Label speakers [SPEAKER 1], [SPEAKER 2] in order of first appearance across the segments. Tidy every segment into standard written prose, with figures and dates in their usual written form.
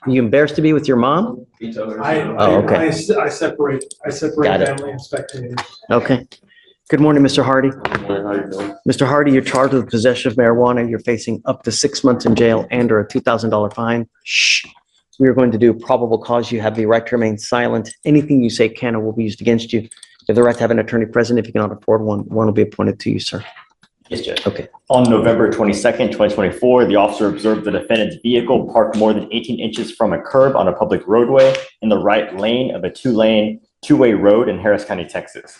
[SPEAKER 1] You embarrassed to be with your mom? Okay.
[SPEAKER 2] I separate
[SPEAKER 1] Got it.
[SPEAKER 2] family and spectators.
[SPEAKER 1] Okay. Good morning, Mr. Hardy.
[SPEAKER 3] How you doing?
[SPEAKER 1] Mr. Hardy, you're charged with possession of marijuana. You're facing up to 6 months in jail and or a $2,000 fine. Shh. We are going to do probable cause. You have the right to remain silent. Anything you say can or will be used against you. You have the right to have an attorney present. If you cannot afford one will be appointed to you, sir.
[SPEAKER 4] Yes, Judge.
[SPEAKER 1] Okay.
[SPEAKER 4] On November 22nd, 2024, the officer observed the defendant's vehicle parked more than 18 inches from a curb on a public roadway in the right lane of a two-way road in Harris County, Texas.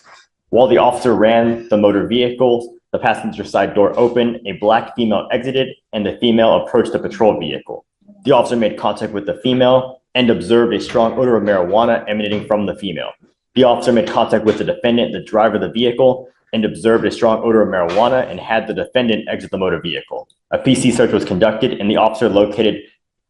[SPEAKER 4] While the officer ran the motor vehicle, the passenger side door opened, a black female exited, and the female approached the patrol vehicle. The officer made contact with the female and observed a strong odor of marijuana emanating from the female. The officer made contact with the defendant, the driver of the vehicle, and observed a strong odor of marijuana and had the defendant exit the motor vehicle. A PC search was conducted and the officer located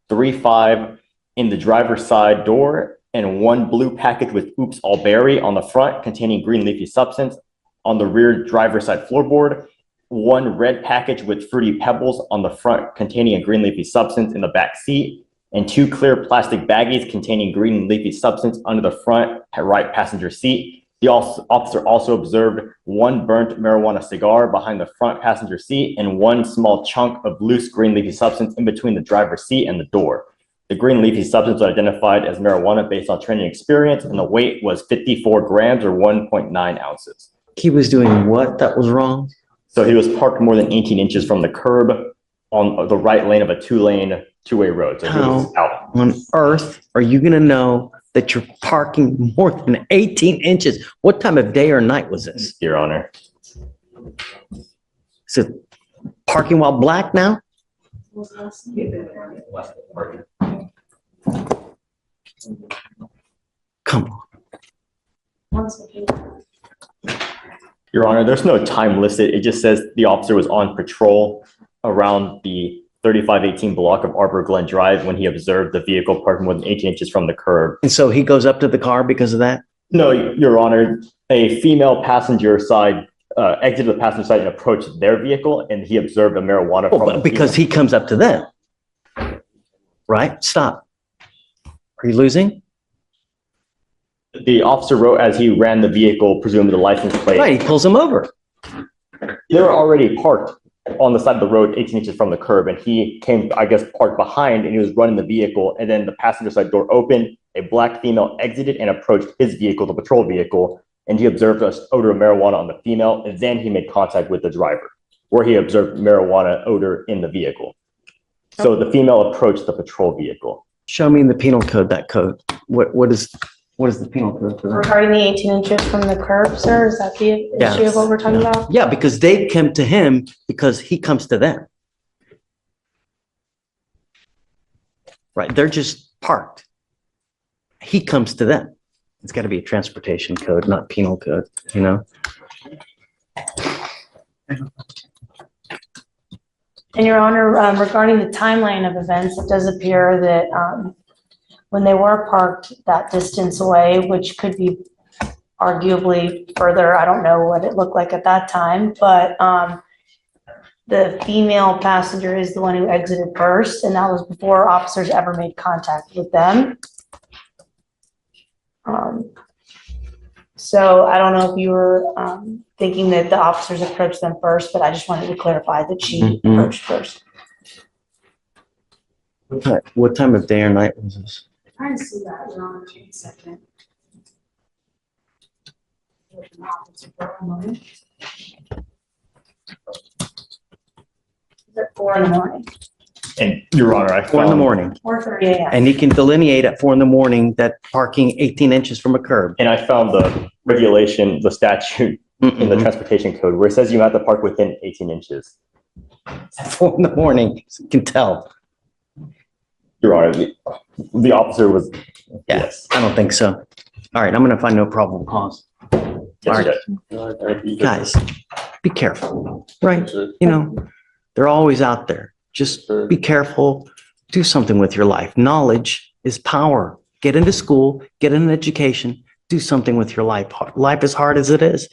[SPEAKER 4] 3.5 in the driver's side door and one blue package with Oops All Berry on the front containing green leafy substance on the rear driver's side floorboard, one red package with Fruity Pebbles on the front containing a green leafy substance in the back seat, and two clear plastic baggies containing green leafy substance under the front right passenger seat. The officer also observed one burnt marijuana cigar behind the front passenger seat and one small chunk of loose green leafy substance in between the driver's seat and the door. The green leafy substance was identified as marijuana based on training experience, and the weight was 54 grams or 1.9 ounces.
[SPEAKER 1] He was doing what that was wrong?
[SPEAKER 4] So he was parked more than 18 inches from the curb on the right lane of a two-way road. So he was out.
[SPEAKER 1] On earth are you going to know that you're parking more than 18 inches? What time of day or night was this?
[SPEAKER 4] Your Honor.
[SPEAKER 1] Is it parking while black now? Come on.
[SPEAKER 4] Your Honor, there's no time listed. It just says the officer was on patrol around the 3518 block of Arbor Glen Drive when he observed the vehicle parked more than 18 inches from the curb.
[SPEAKER 1] And so he goes up to the car because of that?
[SPEAKER 4] No, Your Honor, a female passenger side exited the passenger side and approached their vehicle, and he observed a marijuana from the
[SPEAKER 1] because
[SPEAKER 4] female.
[SPEAKER 1] he comes up to them. Right? Stop. Are you losing?
[SPEAKER 4] The officer wrote as he ran the vehicle, presumed the license plate.
[SPEAKER 1] Right, he pulls him over.
[SPEAKER 4] They were already parked on the side of the road 18 inches from the curb, and he came, I guess, parked behind, and he was running the vehicle, and then the passenger side door opened, a black female exited and approached his vehicle, the patrol vehicle, and he observed an odor of marijuana on the female, and then he made contact with the driver, where he observed marijuana odor in the vehicle. So the female approached the patrol vehicle.
[SPEAKER 1] Show me in the penal code that code. What is the penal code for that?
[SPEAKER 5] Regarding the 18 inches from the curb, sir, is that the issue of what we're talking about?
[SPEAKER 1] Yeah, because they come to him because he comes to them. Right, they're just parked. He comes to them. It's got to be a transportation code, not penal code, you know?
[SPEAKER 5] And Your Honor, regarding the timeline of events, it does appear that when they were parked that distance away, which could be arguably further, I don't know what it looked like at that time, but the female passenger is the one who exited first, and that was before officers ever made contact with them. So I don't know if you were thinking that the officers approached them first, but I just wanted to clarify that she approached first.
[SPEAKER 1] What time of day or night was this?
[SPEAKER 5] Trying to see that, Your Honor, in a second. At 4 in the morning.
[SPEAKER 4] And Your Honor, I
[SPEAKER 1] 4 in the morning.
[SPEAKER 5] 4:30 a.m.
[SPEAKER 1] And you can delineate at 4 in the morning that parking 18 inches from a curb.
[SPEAKER 4] And I found the regulation, the statute in the transportation code where it says you have to park within 18 inches.
[SPEAKER 1] At 4 in the morning, you can tell.
[SPEAKER 4] Your Honor, the officer was,
[SPEAKER 1] Yeah,
[SPEAKER 4] yes.
[SPEAKER 1] I don't think so. All right, I'm going to find no probable cause.
[SPEAKER 4] Yes,
[SPEAKER 1] All right.
[SPEAKER 4] Judge.
[SPEAKER 1] Guys, be careful, right? You know, they're always out there. Just be careful. Do something with your life. Knowledge is power. Get into school, get an education, do something with your life. Life is hard as it is.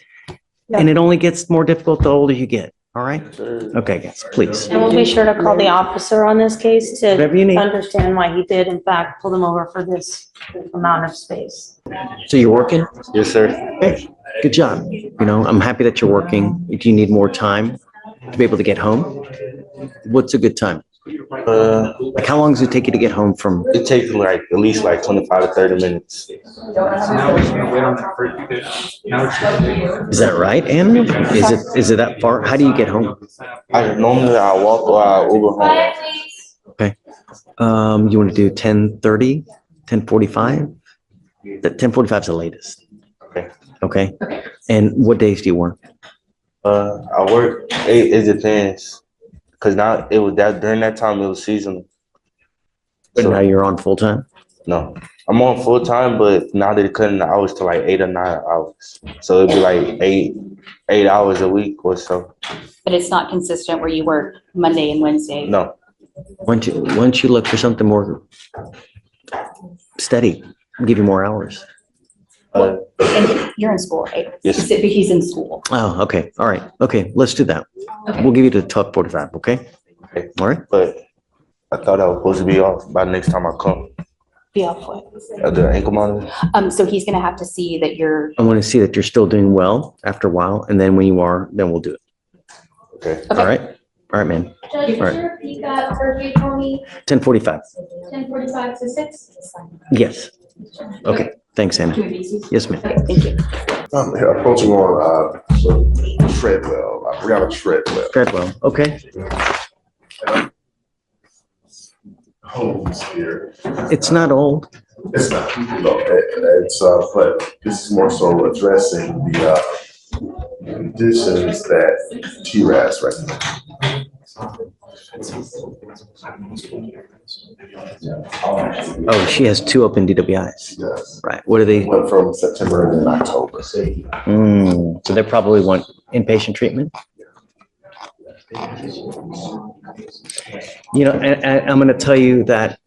[SPEAKER 5] Yeah.
[SPEAKER 1] And it only gets more difficult the older you get. All right? Okay, guys, please.
[SPEAKER 5] And we'll be sure to call the officer on this case to
[SPEAKER 1] Whatever you need.
[SPEAKER 5] understand why he did in fact pull them over for this amount of space.
[SPEAKER 1] So you're working?
[SPEAKER 2] Yes, sir.
[SPEAKER 1] Hey, good job. You know, I'm happy that you're working. Do you need more time to be able to get home? What's a good time? Like, how long does it take you to get home from?
[SPEAKER 2] It takes like at least like 25 to 30 minutes.
[SPEAKER 1] Is that right, Anna? Is it that far? How do you get home?
[SPEAKER 2] Normally I walk or I Uber home.
[SPEAKER 1] Okay. You want to do 10:30, 10:45? That 10:45 is the latest.
[SPEAKER 2] Okay.
[SPEAKER 1] Okay. And what days do you work?
[SPEAKER 2] I work. It depends. Cause now it was that during that time it was seasonal.
[SPEAKER 1] But
[SPEAKER 2] So,
[SPEAKER 1] now you're on full time?
[SPEAKER 2] no, I'm on full time, but now they're cutting the hours to like 8 or 9 hours. So it'd be like eight hours a week or so.
[SPEAKER 3] But it's not consistent where you work Monday and Wednesday.
[SPEAKER 2] No,
[SPEAKER 1] Once you look for something more steady, give you more hours.
[SPEAKER 3] And you're in school, right?
[SPEAKER 2] Yes.
[SPEAKER 3] He's in school.
[SPEAKER 1] Oh, okay. All right. Okay, let's do that.
[SPEAKER 3] Okay.
[SPEAKER 1] We'll give you the 12:45, okay?
[SPEAKER 2] Okay.
[SPEAKER 1] All right.
[SPEAKER 2] but I thought I was supposed to be off by the next time I come.
[SPEAKER 3] Be off what?
[SPEAKER 2] The ankle monitor.
[SPEAKER 3] So he's gonna have to see that you're,
[SPEAKER 1] I want to see that you're still doing well after a while, and then when you are, then we'll do it.
[SPEAKER 2] Okay.
[SPEAKER 1] All right? All right, man.
[SPEAKER 6] Judge, could
[SPEAKER 1] Right.
[SPEAKER 6] you repeat that birthday for me?
[SPEAKER 1] 10:45.
[SPEAKER 6] 10:45 to 6?
[SPEAKER 1] Yes. Okay. Thanks, Anna. Yes, ma'am.
[SPEAKER 3] okay, thank you.
[SPEAKER 7] I'm approaching on Treadwell, Brianna Treadwell.
[SPEAKER 1] Treadwell. Okay.
[SPEAKER 7] Homes here.
[SPEAKER 1] It's not old.
[SPEAKER 7] It's not, no, it's, but this is more so addressing the conditions that TRAS recommends.
[SPEAKER 1] Oh, she has 2 open DWIs.
[SPEAKER 7] Yes.
[SPEAKER 1] Right. What are they?
[SPEAKER 7] Went from September and then October.
[SPEAKER 1] So they probably want inpatient treatment. You know, and I'm going to tell you that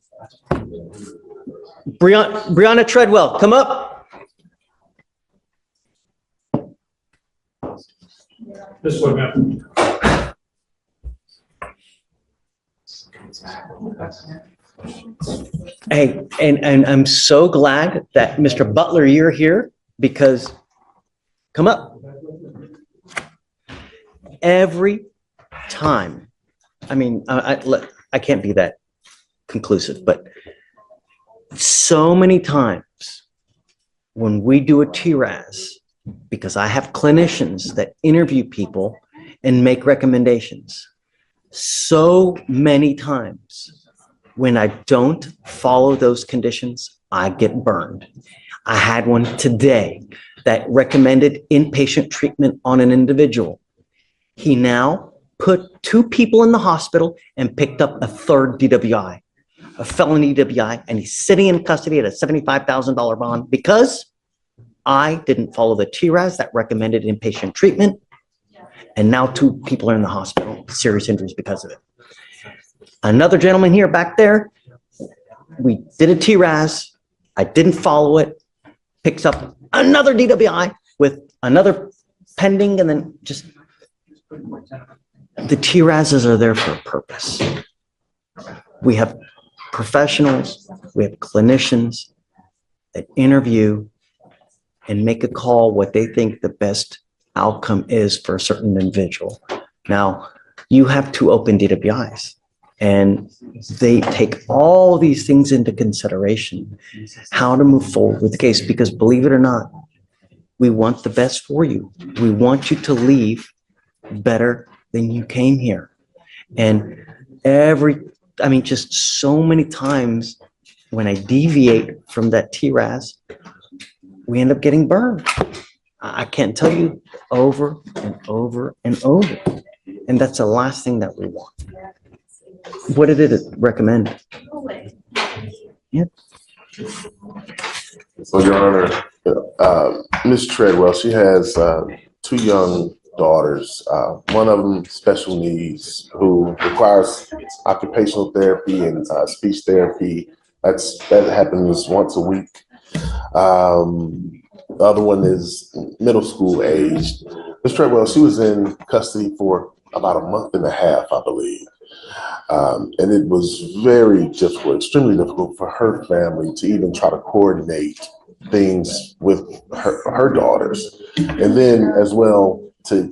[SPEAKER 1] Brianna Treadwell, come up.
[SPEAKER 8] This way, ma'am.
[SPEAKER 1] Hey, and I'm so glad that Mr. Butler, you're here because come up. Every time, I mean, I can't be that conclusive, but so many times when we do a TRAS, because I have clinicians that interview people and make recommendations, so many times when I don't follow those conditions, I get burned. I had one today that recommended inpatient treatment on an individual. He now put 2 people in the hospital and picked up a 3rd DWI, a felony DWI, and he's sitting in custody at a $75,000 bond because I didn't follow the TRAS that recommended inpatient treatment. And now 2 people are in the hospital, serious injuries because of it. Another gentleman here back there, we did a TRAS, I didn't follow it, picks up another DWI with another pending, and then just, the TRASs are there for a purpose. We have professionals, we have clinicians that interview and make a call what they think the best outcome is for a certain individual. Now, you have 2 open DWIs. And they take all these things into consideration, how to move forward with the case, because believe it or not, we want the best for you. We want you to leave better than you came here. And just so many times when I deviate from that TRAS, we end up getting burned. I can't tell you over and over and over. And that's the last thing that we want. What did it recommend? Yeah.
[SPEAKER 7] So, Your Honor, Ms. Treadwell, she has 2 young daughters. One of them special needs, who requires occupational therapy and speech therapy. That happens once a week. The other one is middle school aged. Ms. Treadwell, she was in custody for about a month and a half, I believe. And it was very difficult, extremely difficult for her family to even try to coordinate things with her daughters. And then as well to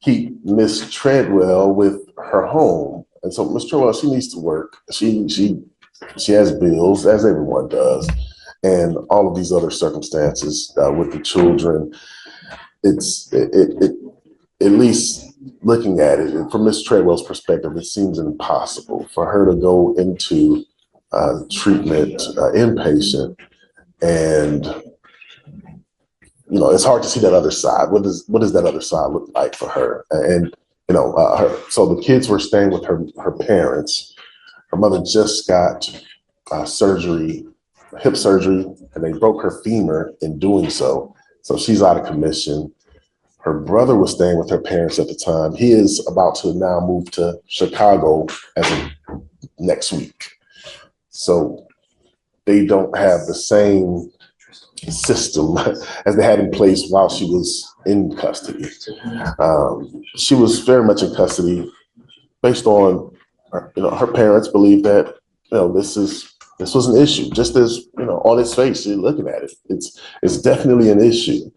[SPEAKER 7] keep Miss Treadwell with her home. And so Miss Treadwell, she needs to work. She has bills, as everyone does, and all of these other circumstances with the children. It at least looking at it from Miss Treadwell's perspective, it seems impossible for her to go into treatment inpatient, and it's hard to see that other side. What does that other side look like for her? And so the kids were staying with her parents. Her mother just got surgery, hip surgery, and they broke her femur in doing so. So she's out of commission. Her brother was staying with her parents at the time. He is about to now move to Chicago as of next week. So they don't have the same system as they had in place while she was in custody. She was very much in custody based on, her parents believe that, this was an issue, just as, on its face, you're looking at it. It's definitely an issue.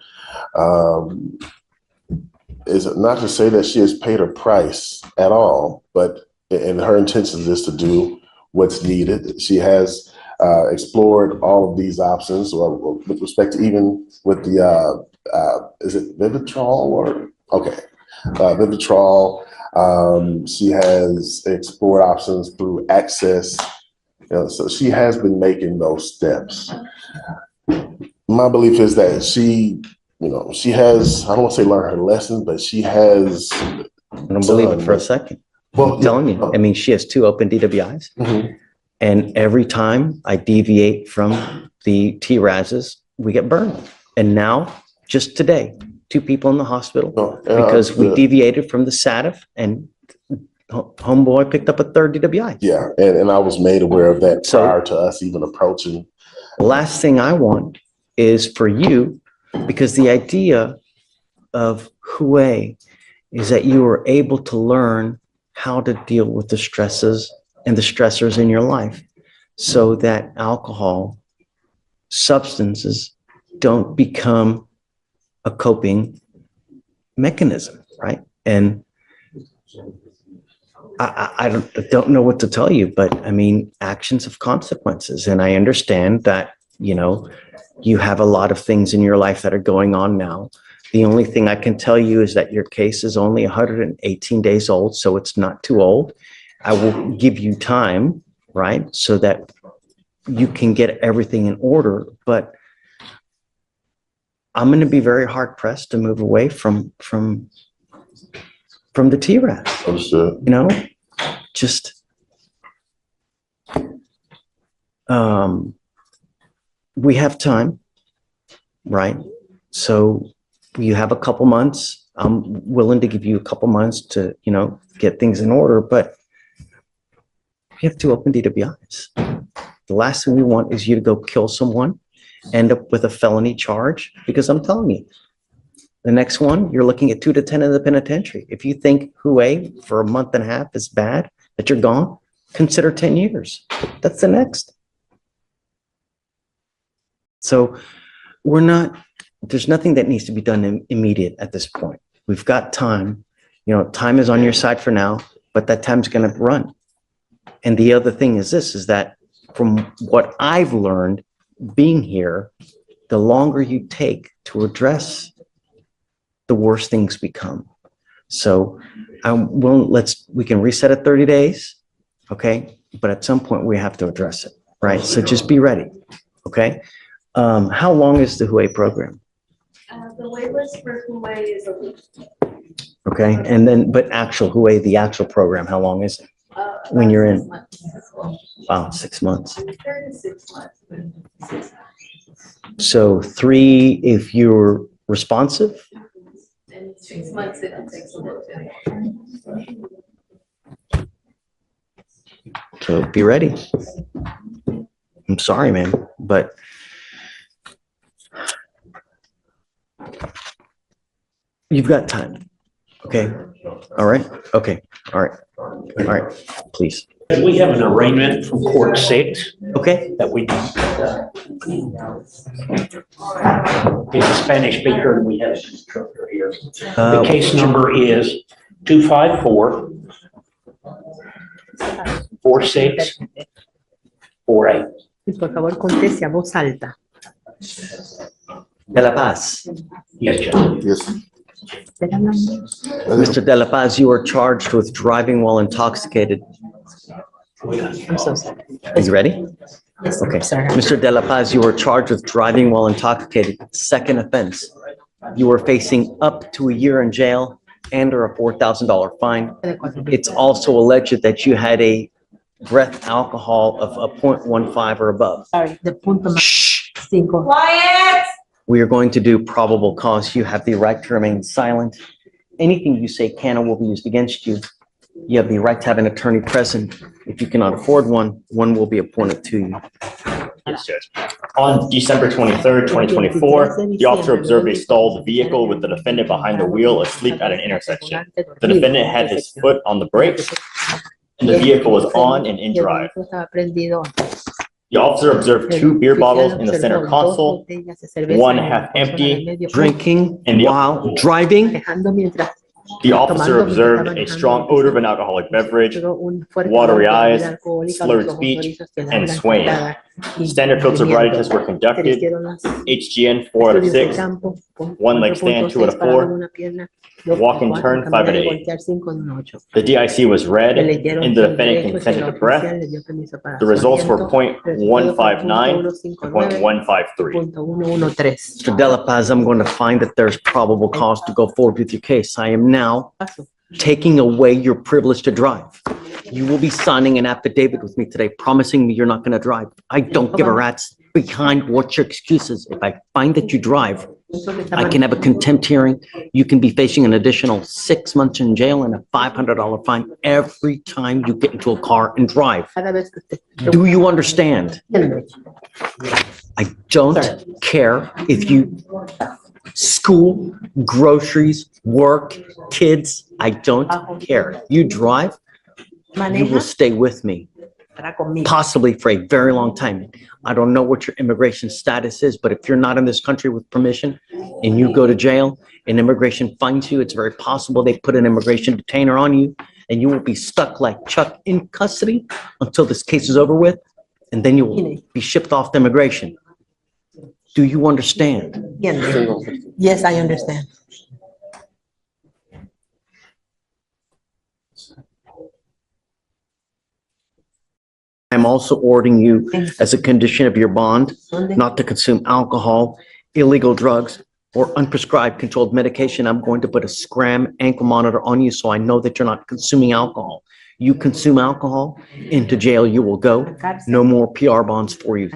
[SPEAKER 7] Is not to say that she has paid her price at all, but and her intention is to do what's needed. She has explored all of these options with respect to even with the is it Vivitrol or Vivitrol. She has explored options through Access. So she has been making those steps. My belief is that she has, I don't want to say learned her lesson, but she has.
[SPEAKER 1] I don't believe it for a second.
[SPEAKER 7] Well,
[SPEAKER 1] I'm telling you, I mean, she has 2 open DWIs.
[SPEAKER 7] Mm-hmm.
[SPEAKER 1] And every time I deviate from the TRASs, we get burned. And now, just today, 2 people in the hospital because we deviated from the SATIF, and homeboy picked up a 3rd DWI.
[SPEAKER 7] Yeah, and I was made aware of that prior to us even approaching.
[SPEAKER 1] The last thing I want is for you, because the idea of Hue is that you are able to learn how to deal with the stresses and the stressors in your life so that alcohol, substances don't become a coping mechanism, right? And I don't know what to tell you, but I mean, actions have consequences. And I understand that, you have a lot of things in your life that are going on now. The only thing I can tell you is that your case is only 118 days old, so it's not too old. I will give you time, right, so that you can get everything in order. But I'm going to be very hard pressed to move away from the TRAS.
[SPEAKER 7] Understood.
[SPEAKER 1] Just we have time, right? So you have a couple months. I'm willing to give you a couple months to, get things in order, but we have 2 open DWIs. The last thing we want is you to go kill someone, end up with a felony charge, because I'm telling you, the next one, you're looking at 2 to 10 in the penitentiary. If you think Hue for a month and a half is bad, that you're gone, consider 10 years. That's the next. So there's nothing that needs to be done immediate at this point. We've got time. Time is on your side for now, but that time's going to run. And the other thing is that from what I've learned being here, the longer you take to address, the worse things become. So we can reset at 30 days. Okay. But at some point we have to address it. Right. So just be ready. Okay. How long is the Hue program?
[SPEAKER 6] The wait list for Hue is a week.
[SPEAKER 1] Okay. And then, but Hue, the actual program, how long is it? When you're in?
[SPEAKER 6] 6 months.
[SPEAKER 1] Wow, 6 months.
[SPEAKER 6] 3 to 6 months.
[SPEAKER 1] So 3 if you're responsive.
[SPEAKER 6] And 6 months if it takes a little bit.
[SPEAKER 1] So be ready. I'm sorry, man, but you've got time. Okay, all right, okay, all right, please.
[SPEAKER 8] We have an arraignment from Court 6
[SPEAKER 1] Okay,
[SPEAKER 8] that we do. He's a Spanish speaker and we have an interpreter here. The case number is 254-4648.
[SPEAKER 9] Y por favor, conteste a voz alta.
[SPEAKER 1] De La Paz.
[SPEAKER 8] Yes, Judge.
[SPEAKER 7] Yes.
[SPEAKER 1] Mr. De La Paz, you are charged with driving while intoxicated.
[SPEAKER 9] I'm so sorry.
[SPEAKER 1] Are you ready?
[SPEAKER 9] Yes,
[SPEAKER 1] Okay.
[SPEAKER 9] sir.
[SPEAKER 1] Mr. De La Paz, you are charged with driving while intoxicated. Second offense. You are facing up to a year in jail and or a $4,000 fine. It's also alleged that you had a breath alcohol of a 0.15 or above.
[SPEAKER 9] Sorry, the punto más
[SPEAKER 1] Shh.
[SPEAKER 9] 5.
[SPEAKER 1] We are going to do probable cause. You have the right to remain silent. Anything you say can or will be used against you. You have the right to have an attorney present. If you cannot afford one, one will be appointed to you.
[SPEAKER 4] Yes, Judge. On December 23rd, 2024, the officer observed a stalled vehicle with the defendant behind the wheel asleep at an intersection. The defendant had his foot on the brakes and the vehicle was on and in drive. The officer observed 2 beer bottles in the center console, one half empty.
[SPEAKER 1] Drinking
[SPEAKER 4] And the-
[SPEAKER 1] while driving.
[SPEAKER 4] The officer observed a strong odor of an alcoholic beverage, watery eyes, slurred speech, and swaying. Standard field sobriety tests were conducted. HGN 4 out of 6, one leg stand 2 out of 4, walk and turn 5 out of 8. The DIC was read and the defendant consented to breath. The results were 0.159 and 0.153.
[SPEAKER 1] Mr. De La Paz, I'm going to find that there's probable cause to go forward with your case. I am now taking away your privilege to drive. You will be signing an affidavit with me today, promising me you're not going to drive. I don't give a rat's behind what your excuse is. If I find that you drive, I can have a contempt hearing. You can be facing an additional 6 months in jail and a $500 fine every time you get into a car and drive. Do you understand? I don't care if you school, groceries, work, kids, I don't care. You drive, you will stay with me, possibly for a very long time. I don't know what your immigration status is, but if you're not in this country with permission and you go to jail and immigration finds you, it's very possible they put an immigration detainer on you and you will be stuck like Chuck in custody until this case is over with, and then you will be shipped off to immigration. Do you understand?
[SPEAKER 9] Yes, I understand.
[SPEAKER 1] I'm also ordering you, as a condition of your bond, not to consume alcohol, illegal drugs, or unprescribed controlled medication. I'm going to put a Scram ankle monitor on you so I know that you're not consuming alcohol. You consume alcohol, into jail you will go. No more PR bonds for you.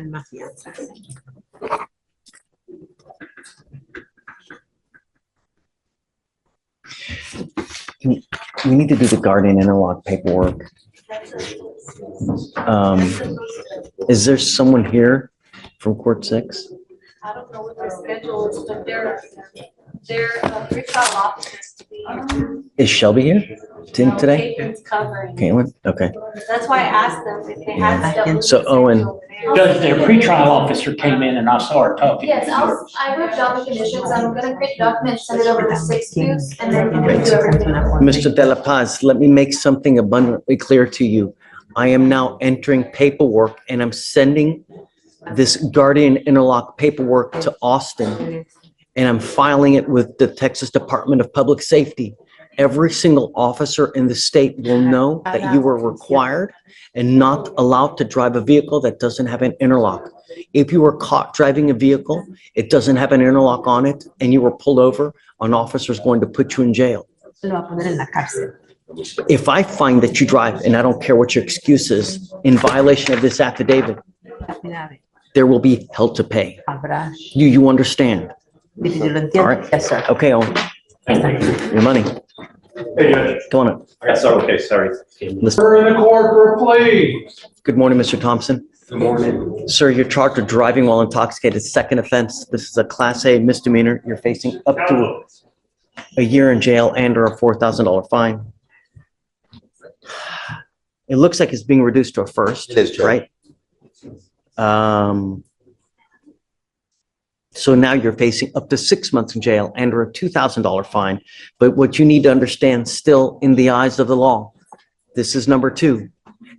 [SPEAKER 1] We need to do the guardian interlock paperwork. Is there someone here from Court 6?
[SPEAKER 6] I don't know what their schedule is, but they're pretrial officers to be.
[SPEAKER 1] Is Shelby here today?
[SPEAKER 6] Caitlin's covering.
[SPEAKER 1] Caitlin? Okay.
[SPEAKER 6] That's why I asked them if they had stuff.
[SPEAKER 1] So, Owen.
[SPEAKER 8] Judge, their pretrial officer came in and I saw her talking.
[SPEAKER 10] Yes, I wrote down the conditions. I'm gonna create documents, send it over to 6 News, and then you can do everything.
[SPEAKER 1] Mr. De La Paz, let me make something abundantly clear to you. I am now entering paperwork and I'm sending this guardian interlock paperwork to Austin, and I'm filing it with the Texas Department of Public Safety. Every single officer in the state will know that you were required and not allowed to drive a vehicle that doesn't have an interlock. If you were caught driving a vehicle, it doesn't have an interlock on it, and you were pulled over, an officer is going to put you in jail. If I find that you drive, and I don't care what your excuse is, in violation of this affidavit, there will be hell to pay. Do you understand? All right.
[SPEAKER 9] Yes, sir.
[SPEAKER 1] Okay, Owen. Your money.
[SPEAKER 8] Hey, Judge.
[SPEAKER 1] Come on up.
[SPEAKER 8] Okay, sorry.
[SPEAKER 1] Listen.
[SPEAKER 8] We're in the court, please.
[SPEAKER 1] Good morning, Mr. Thompson.
[SPEAKER 8] Good morning.
[SPEAKER 1] Sir, you're charged with driving while intoxicated. Second offense. This is a Class A misdemeanor. You're facing up to a year in jail and or a $4,000 fine. It looks like it's being reduced to a first,
[SPEAKER 11] It is, Judge.
[SPEAKER 1] right? So now you're facing up to 6 months in jail and or a $2,000 fine. But what you need to understand still in the eyes of the law, this is number 2.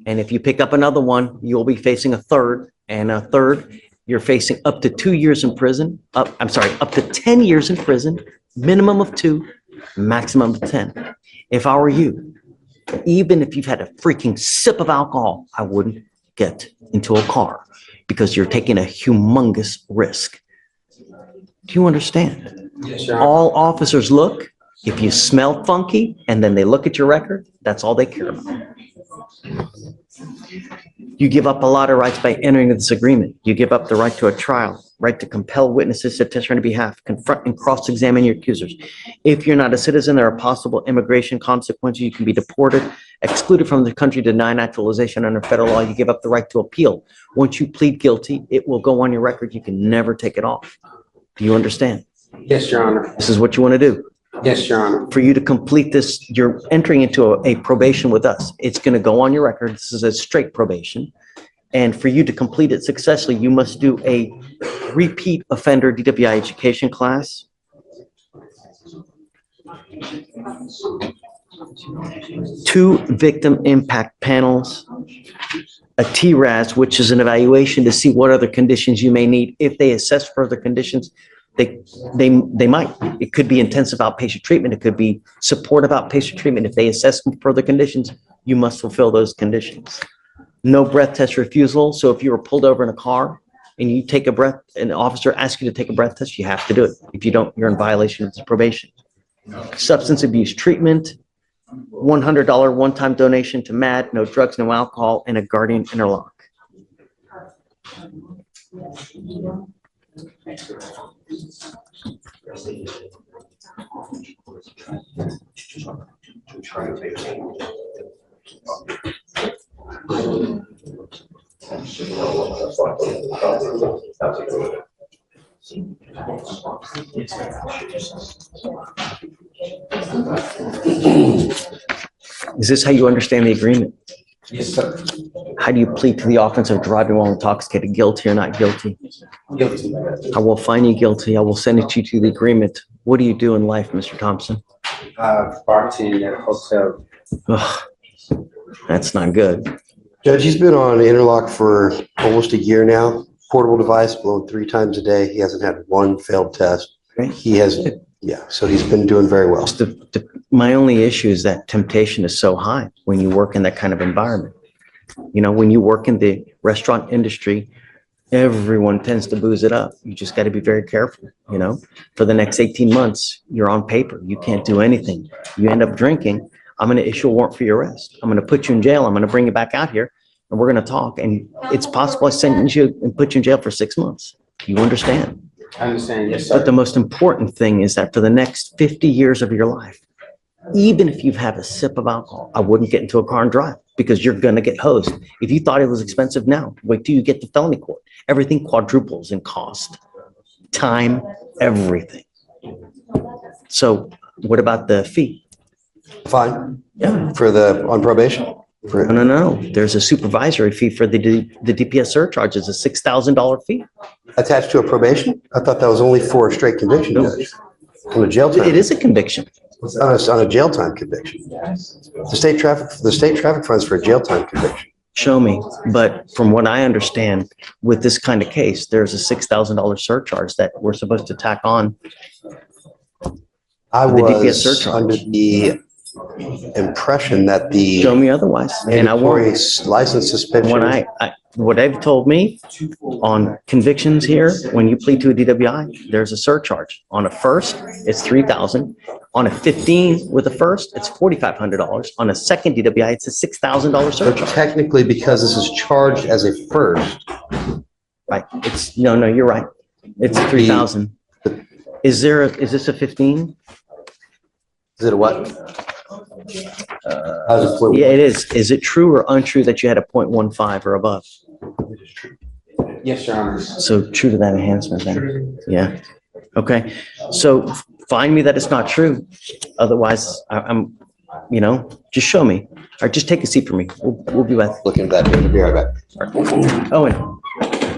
[SPEAKER 1] And if you pick up another one, you'll be facing a third, and a third, you're facing up to 2 years in prison. Up to 10 years in prison, minimum of 2, maximum of 10. If I were you, even if you've had a freaking sip of alcohol, I wouldn't get into a car because you're taking a humongous risk. Do you understand?
[SPEAKER 11] Yes, Your
[SPEAKER 1] All officers look, if you smell funky and then they look at your record, that's all they care about. You give up a lot of rights by entering this agreement. You give up the right to a trial, right to compel witnesses to testify on your behalf, confront and cross-examine your accusers. If you're not a citizen, there are possible immigration consequences. You can be deported, excluded from the country, denied naturalization under federal law. You give up the right to appeal. Once you plead guilty, it will go on your record. You can never take it off. Do you understand?
[SPEAKER 11] Yes, Your Honor.
[SPEAKER 1] This is what you want to do.
[SPEAKER 11] Yes, Your Honor.
[SPEAKER 1] For you to complete this, you're entering into a probation with us. It's going to go on your record. This is a straight probation. And for you to complete it successfully, you must do a repeat offender DWI education class. 2 victim impact panels, a TRAS, which is an evaluation to see what other conditions you may need. If they assess further conditions, they might. It could be intensive outpatient treatment. It could be supportive outpatient treatment. If they assess further conditions, you must fulfill those conditions. No breath test refusal. So if you were pulled over in a car and you take a breath, an officer asks you to take a breath test, you have to do it. If you don't, you're in violation of this probation. Substance abuse treatment, $100 one-time donation to MAD, no drugs, no alcohol, and a guardian interlock. Is this how you understand the agreement?
[SPEAKER 11] Yes, sir.
[SPEAKER 1] How do you plead to the offense of driving while intoxicated, guilty or not guilty?
[SPEAKER 11] Guilty.
[SPEAKER 1] I will find you guilty. I will send it to the agreement. What do you do in life, Mr. Thompson?
[SPEAKER 11] Bartending at a hotel.
[SPEAKER 1] Ugh, that's not good.
[SPEAKER 12] Judge, he's been on interlock for almost a year now. Portable device blown 3 times a day. He hasn't had one failed test.
[SPEAKER 1] Okay.
[SPEAKER 12] He has, yeah, so he's been doing very well.
[SPEAKER 1] My only issue is that temptation is so high when you work in that kind of environment. You know, when you work in the restaurant industry, everyone tends to booze it up. You just got to be very careful, you know. For the next 18 months, you're on paper. You can't do anything. You end up drinking. I'm going to issue a warrant for your arrest. I'm going to put you in jail. I'm going to bring you back out here and we're going to talk. And it's possible I sentence you and put you in jail for 6 months. You understand?
[SPEAKER 11] I understand. Yes, sir.
[SPEAKER 1] But the most important thing is that for the next 50 years of your life, even if you've had a sip of alcohol, I wouldn't get into a car and drive because you're going to get hosed. If you thought it was expensive now, wait till you get to felony court. Everything quadruples in cost, time, everything. So what about the fee?
[SPEAKER 12] Fine.
[SPEAKER 1] Yeah.
[SPEAKER 12] For the, on probation?
[SPEAKER 1] No. There's a supervisory fee for the DPS surcharge. It's a $6,000 fee.
[SPEAKER 12] Attached to a probation? I thought that was only for a straight conviction, Judge. On a jail time.
[SPEAKER 1] It is a conviction.
[SPEAKER 12] It's on a jail time conviction. The state traffic funds for a jail time conviction.
[SPEAKER 1] Show me. But from what I understand, with this kind of case, there's a $6,000 surcharge that we're supposed to tack on.
[SPEAKER 12] I
[SPEAKER 1] The DPS
[SPEAKER 12] was
[SPEAKER 1] surcharge.
[SPEAKER 12] under the impression that the
[SPEAKER 1] Show me otherwise. And I
[SPEAKER 12] mandatory
[SPEAKER 1] won't.
[SPEAKER 12] license suspension.
[SPEAKER 1] What they've told me on convictions here, when you plead to a DWI, there's a surcharge. On a first, it's $3,000. On a 15 with a first, it's $4,500. On a second DWI, it's a $6,000
[SPEAKER 12] But
[SPEAKER 1] surcharge.
[SPEAKER 12] technically, because this is charged as a first,
[SPEAKER 1] Right? It's, no, you're right. It's 3,000. Is this a 15?
[SPEAKER 12] is it a what? How's it split?
[SPEAKER 1] Yeah, it is. Is it true or untrue that you had a 0.15 or above?
[SPEAKER 11] Yes, Your Honor.
[SPEAKER 1] So true to that enhancement then. Yeah. Okay. So find me that it's not true. Otherwise, I'm, just show me, or just take a seat for me. We'll be back.
[SPEAKER 12] Look into that. Be right back.
[SPEAKER 1] Owen,